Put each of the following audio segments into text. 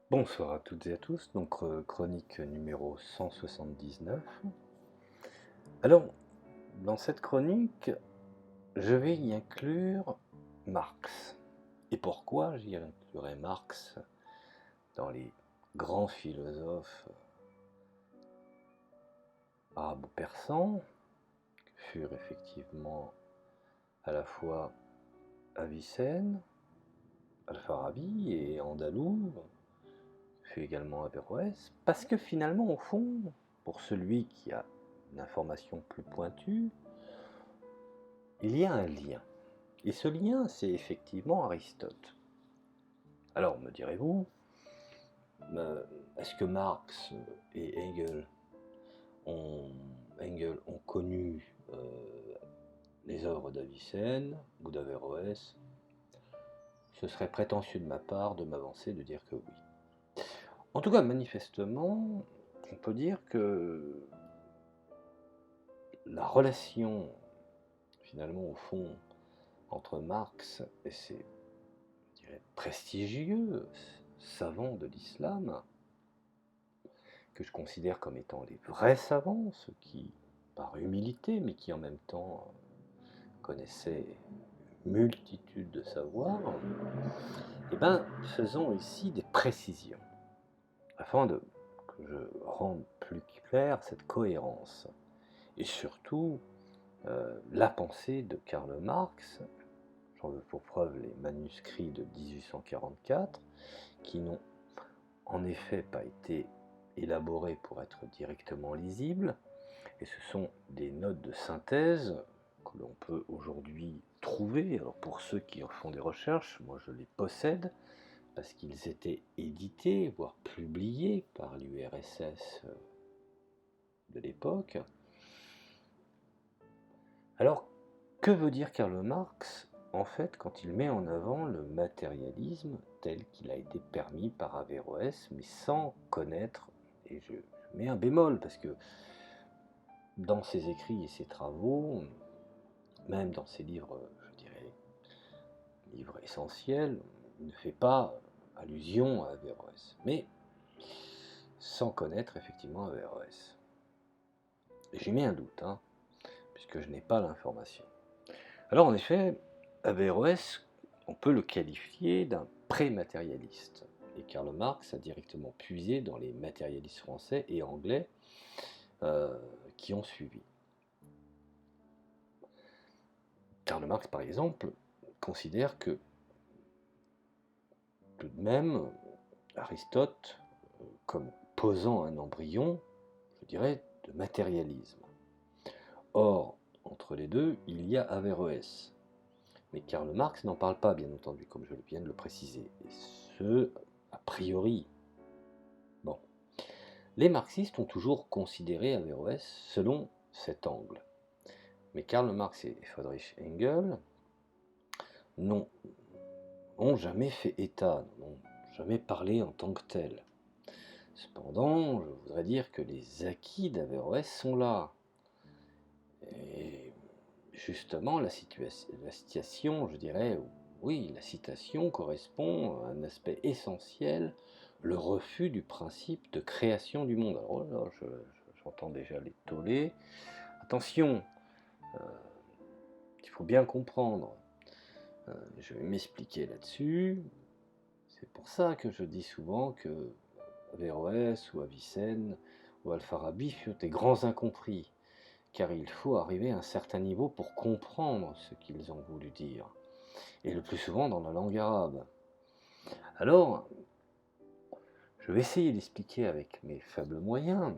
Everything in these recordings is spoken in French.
Bonsoir à toutes et à tous, donc chronique numéro 179. Alors, dans cette chronique, je vais y inclure Marx. Et pourquoi j'y inclurai Marx dans les grands philosophes arabo-persans, que furent effectivement à la fois Avicenne, Al-Farabi et Andalou, fut également Averroès, parce que finalement, au fond, pour celui qui a une information plus pointue, il y a un lien. Et ce lien, c'est effectivement Aristote. Alors, me direz-vous, est-ce que Marx et Engels ont connu les œuvres d'Avicenne ou d'Averroès? Ce serait prétentieux de ma part de m'avancer de dire que oui. En tout cas, manifestement, on peut dire que la relation, finalement, au fond, entre Marx et ses, je dirais, prestigieux savants de l'islam, que je considère comme étant les vrais savants, ceux qui, par humilité, mais qui en même temps connaissaient une multitude de savoirs, eh bien, faisons ici des précisions, afin que je rende plus claire cette cohérence, et surtout la pensée de Karl Marx. J'en veux pour preuve les manuscrits de 1844, qui n'ont en effet pas été élaborés pour être directement lisibles, et ce sont des notes de synthèse que l'on peut aujourd'hui trouver. Alors pour ceux qui en font des recherches, moi je les possède, parce qu'ils étaient édités, voire publiés par l'URSS de l'époque. Alors, que veut dire Karl Marx, en fait, quand il met en avant le matérialisme tel qu'il a été permis par Averroès, mais sans connaître, et je mets un bémol, parce que dans ses écrits et ses travaux, même dans ses livres, je dirais, livres essentiels, il ne fait pas allusion à Averroès, mais sans connaître effectivement Averroès. Et j'ai mis un doute, puisque je n'ai pas l'information. Alors en effet, Averroès, on peut le qualifier d'un pré-matérialiste. Et Karl Marx a directement puisé dans les matérialistes français et anglais qui ont suivi. Karl Marx, par exemple, considère que tout de même, Aristote, comme posant un embryon, je dirais, de matérialisme. Or, entre les deux, il y a Averroès. Mais Karl Marx n'en parle pas, bien entendu, comme je viens de le préciser. Et ce, a priori. Bon. Les marxistes ont toujours considéré Averroès selon cet angle. Mais Karl Marx et Friedrich Engels n'ont jamais fait état, n'ont jamais parlé en tant que tel. Cependant, je voudrais dire que les acquis d'Averroès sont là. Et justement, la citation, je dirais, oui, la citation correspond à un aspect essentiel, le refus du principe de création du monde. Alors là, j'entends déjà les tollés. Attention, il faut bien comprendre. Je vais m'expliquer là-dessus. C'est pour ça que je dis souvent que Averroès ou Avicenne ou Al-Farabi furent des grands incompris, car il faut arriver à un certain niveau pour comprendre ce qu'ils ont voulu dire, et le plus souvent dans la langue arabe. Alors, je vais essayer d'expliquer avec mes faibles moyens.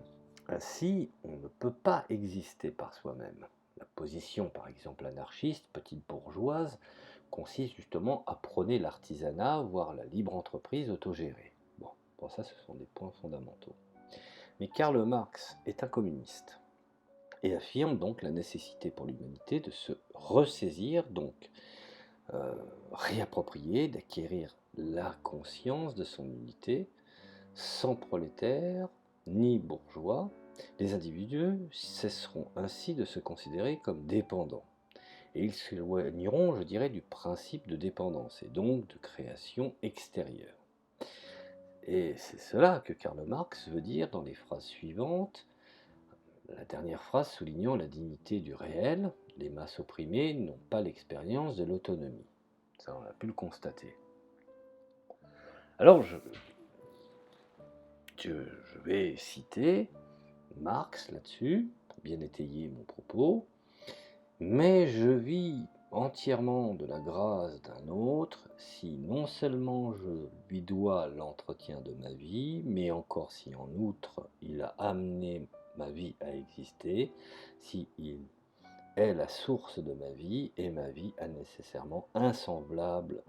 Ainsi, on ne peut pas exister par soi-même. La position, par exemple, anarchiste, petite bourgeoise, consiste justement à prôner l'artisanat, voire la libre entreprise autogérée. Bon, pour ça, ce sont des points fondamentaux. Mais Karl Marx est un communiste et affirme donc la nécessité pour l'humanité de se ressaisir, donc réapproprier, d'acquérir la conscience de son unité. Sans prolétaires ni bourgeois, les individus cesseront ainsi de se considérer comme dépendants. Et ils s'éloigneront, je dirais, du principe de dépendance et donc de création extérieure. Et c'est cela que Karl Marx veut dire dans les phrases suivantes. La dernière phrase soulignant la dignité du réel, les masses opprimées n'ont pas l'expérience de l'autonomie. Ça, on a pu le constater. Alors, je vais citer Marx là-dessus, pour bien étayer mon propos. Mais je vis entièrement de la grâce d'un autre si non seulement je lui dois l'entretien de ma vie, mais encore si en outre il a amené ma vie à exister, si il est la source de ma vie, et ma vie a nécessairement un semblable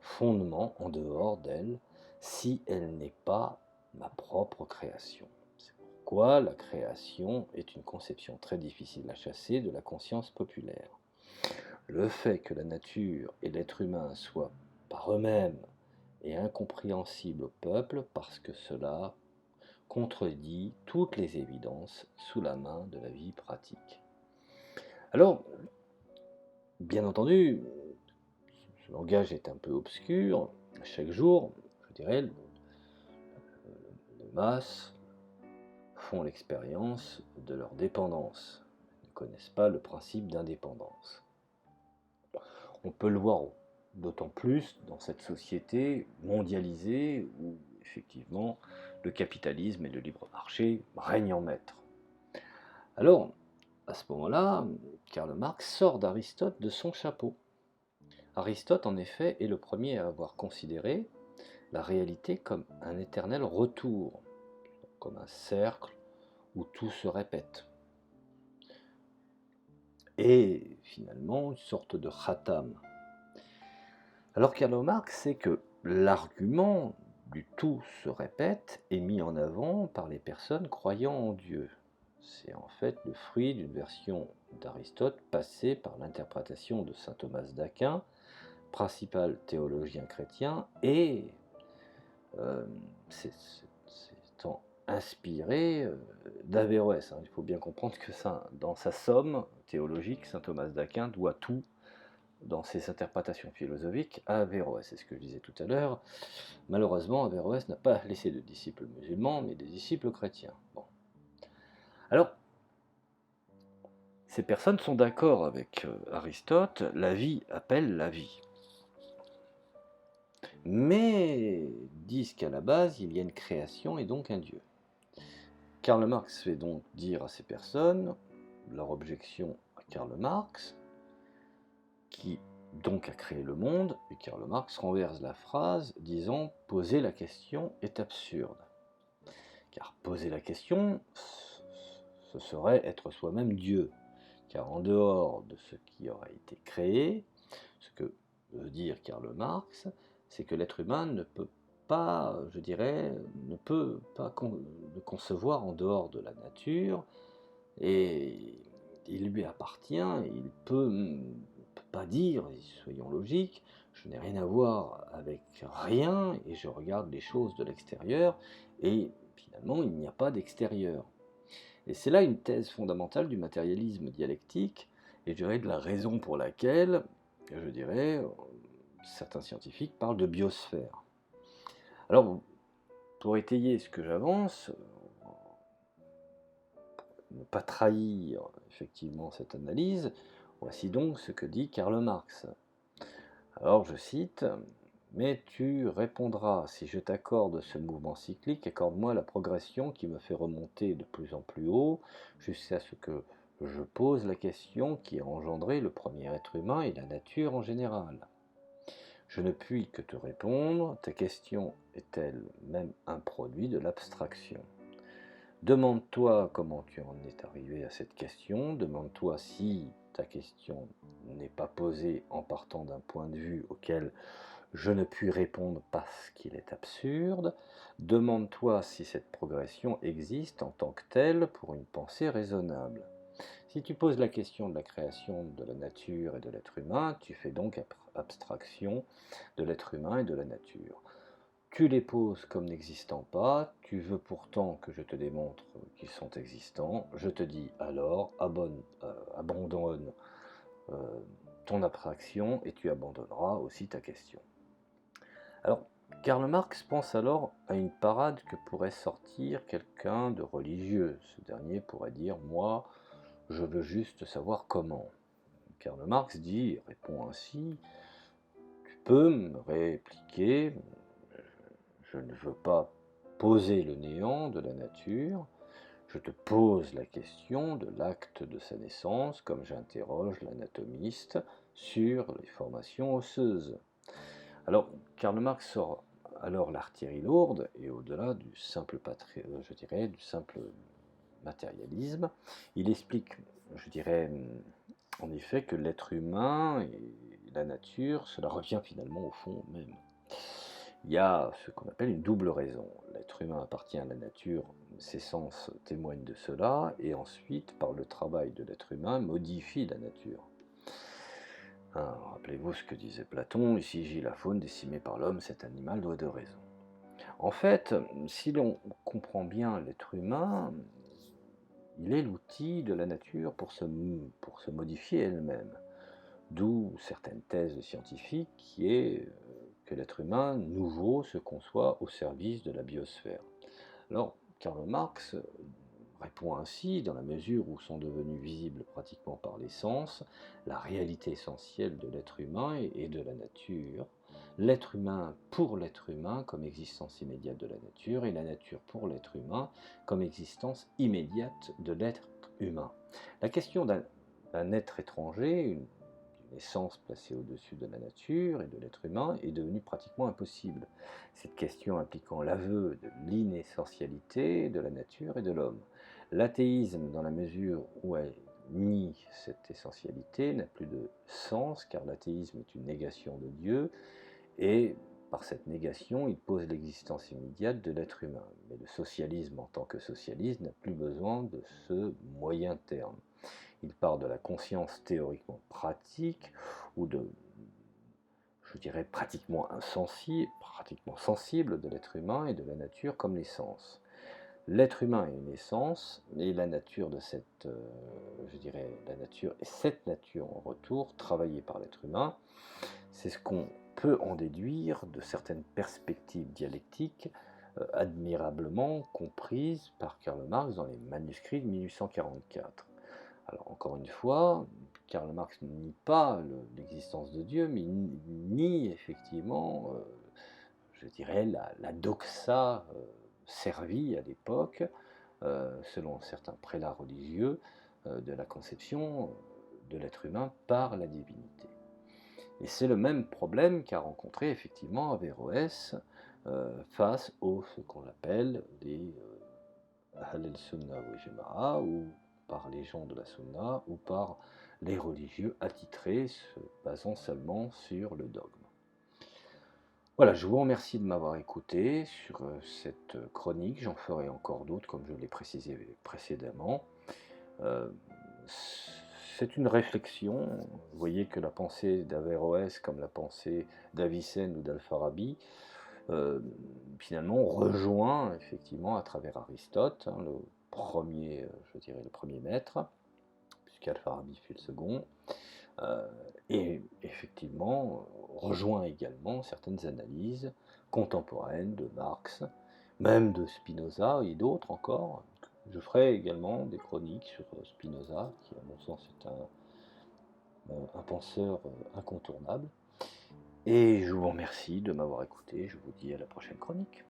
fondement en dehors d'elle, si elle n'est pas ma propre création. C'est pourquoi la création est une conception très difficile à chasser de la conscience populaire. Le fait que la nature et l'être humain soient par eux-mêmes est incompréhensible au peuple parce que cela contredit toutes les évidences sous la main de la vie pratique. Alors, bien entendu, ce langage est un peu obscur. Chaque jour, je dirais, les masses font l'expérience de leur dépendance, ne connaissent pas le principe d'indépendance. On peut le voir d'autant plus dans cette société mondialisée où effectivement le capitalisme et le libre marché règnent en maître. Alors, à ce moment-là, Karl Marx sort d'Aristote de son chapeau. Aristote, en effet, est le premier à avoir considéré la réalité comme un éternel retour, comme un cercle où tout se répète. Et finalement, une sorte de khatam. Alors Karl Marx sait que l'argument du tout se répète est mis en avant par les personnes croyant en Dieu. C'est en fait le fruit d'une version d'Aristote passée par l'interprétation de saint Thomas d'Aquin, principal théologien chrétien, et s'étant inspiré d'Averroès. Il faut bien comprendre que dans sa somme théologique, saint Thomas d'Aquin doit tout dans ses interprétations philosophiques à Averroès. C'est ce que je disais tout à l'heure. Malheureusement, Averroès n'a pas laissé de disciples musulmans, mais des disciples chrétiens. Bon. Alors, ces personnes sont d'accord avec Aristote, la vie appelle la vie. Mais disent qu'à la base, il y a une création et donc un Dieu. Karl Marx fait donc dire à ces personnes leur objection à Karl Marx, qui donc a créé le monde, et Karl Marx renverse la phrase disant « poser la question est absurde ». Car poser la question, ce serait être soi-même Dieu. Car en dehors de ce qui aurait été créé, ce que veut dire Karl Marx, c'est que l'être humain ne peut pas, je dirais, ne peut pas le concevoir en dehors de la nature, et il lui appartient, et il peut pas dire, soyons logiques, je n'ai rien à voir avec rien, et je regarde les choses de l'extérieur, et finalement il n'y a pas d'extérieur. Et c'est là une thèse fondamentale du matérialisme dialectique, et je dirais de la raison pour laquelle, je dirais, certains scientifiques parlent de biosphère. Alors, pour étayer ce que j'avance, ne pas trahir effectivement cette analyse, voici donc ce que dit Karl Marx. Alors je cite, « Mais tu répondras, si je t'accorde ce mouvement cyclique, accorde-moi la progression qui me fait remonter de plus en plus haut, jusqu'à ce que je pose la question qui a engendré le premier être humain et la nature en général. Je ne puis que te répondre, ta question est-elle même un produit de l'abstraction ? Demande-toi comment tu en es arrivé à cette question, demande-toi si ta question n'est pas posée en partant d'un point de vue auquel je ne puis répondre parce qu'il est absurde, demande-toi si cette progression existe en tant que telle pour une pensée raisonnable. Si tu poses la question de la création de la nature et de l'être humain, tu fais donc abstraction de l'être humain et de la nature. Tu les poses comme n'existant pas, tu veux pourtant que je te démontre qu'ils sont existants, je te dis alors, abandonne ton abstraction et tu abandonneras aussi ta question. » Alors, Karl Marx pense alors à une parade que pourrait sortir quelqu'un de religieux. Ce dernier pourrait dire: moi, je veux juste savoir comment. Karl Marx répond ainsi: tu peux me répliquer, je ne veux pas poser le néant de la nature, je te pose la question de l'acte de sa naissance, comme j'interroge l'anatomiste sur les formations osseuses. Alors, Karl Marx sort alors l'artillerie lourde, et au-delà du simple, je dirais, du simple matérialisme, il explique, je dirais, en effet, que l'être humain et la nature, cela revient finalement au fond même. Il y a ce qu'on appelle une double raison. L'être humain appartient à la nature, ses sens témoignent de cela, et ensuite, par le travail de l'être humain, modifie la nature. Hein, rappelez-vous ce que disait Platon: ici gît la faune décimée par l'homme, cet animal doit de raison. En fait, si l'on comprend bien l'être humain, il est l'outil de la nature pour se modifier elle-même. D'où certaines thèses scientifiques qui est que l'être humain nouveau se conçoit au service de la biosphère. Alors, Karl Marx répond ainsi, dans la mesure où sont devenus visibles pratiquement par les sens la réalité essentielle de l'être humain et de la nature, l'être humain pour l'être humain comme existence immédiate de la nature, et la nature pour l'être humain comme existence immédiate de l'être humain. La question d'un être étranger, une essence placée au-dessus de la nature et de l'être humain, est devenue pratiquement impossible. Cette question impliquant l'aveu de l'inessentialité de la nature et de l'homme. L'athéisme, dans la mesure où elle nie cette essentialité, n'a plus de sens, car l'athéisme est une négation de Dieu, et par cette négation, il pose l'existence immédiate de l'être humain. Mais le socialisme en tant que socialisme n'a plus besoin de ce moyen terme. Il part de la conscience théoriquement pratique, ou de, je dirais, pratiquement insensible, pratiquement sensible de l'être humain et de la nature comme l'essence. L'être humain est une essence, et la nature de cette, je dirais, la nature et cette nature en retour, travaillée par l'être humain, c'est ce qu'on peut en déduire de certaines perspectives dialectiques admirablement comprises par Karl Marx dans les manuscrits de 1844. Alors encore une fois, Karl Marx ne nie pas l'existence de Dieu, mais il nie effectivement, je dirais, la doxa servie à l'époque, selon certains prélats religieux, de la conception de l'être humain par la divinité. Et c'est le même problème qu'a rencontré effectivement Averroès face aux ce qu'on appelle les Halel Sunna ou Jema'a, ou par les gens de la Sunna, ou par les religieux attitrés, se basant seulement sur le dogme. Voilà, je vous remercie de m'avoir écouté sur cette chronique. J'en ferai encore d'autres, comme je l'ai précisé précédemment. C'est une réflexion. Vous voyez que la pensée d'Averroès, comme la pensée d'Avicenne ou d'Al-Farabi, finalement rejoint effectivement à travers Aristote, hein, le premier, je dirais le premier maître, puisqu'Al-Farabi fut le second, et effectivement rejoint également certaines analyses contemporaines de Marx, même de Spinoza et d'autres encore. Je ferai également des chroniques sur Spinoza, qui à mon sens est un penseur incontournable. Et je vous remercie de m'avoir écouté, je vous dis à la prochaine chronique.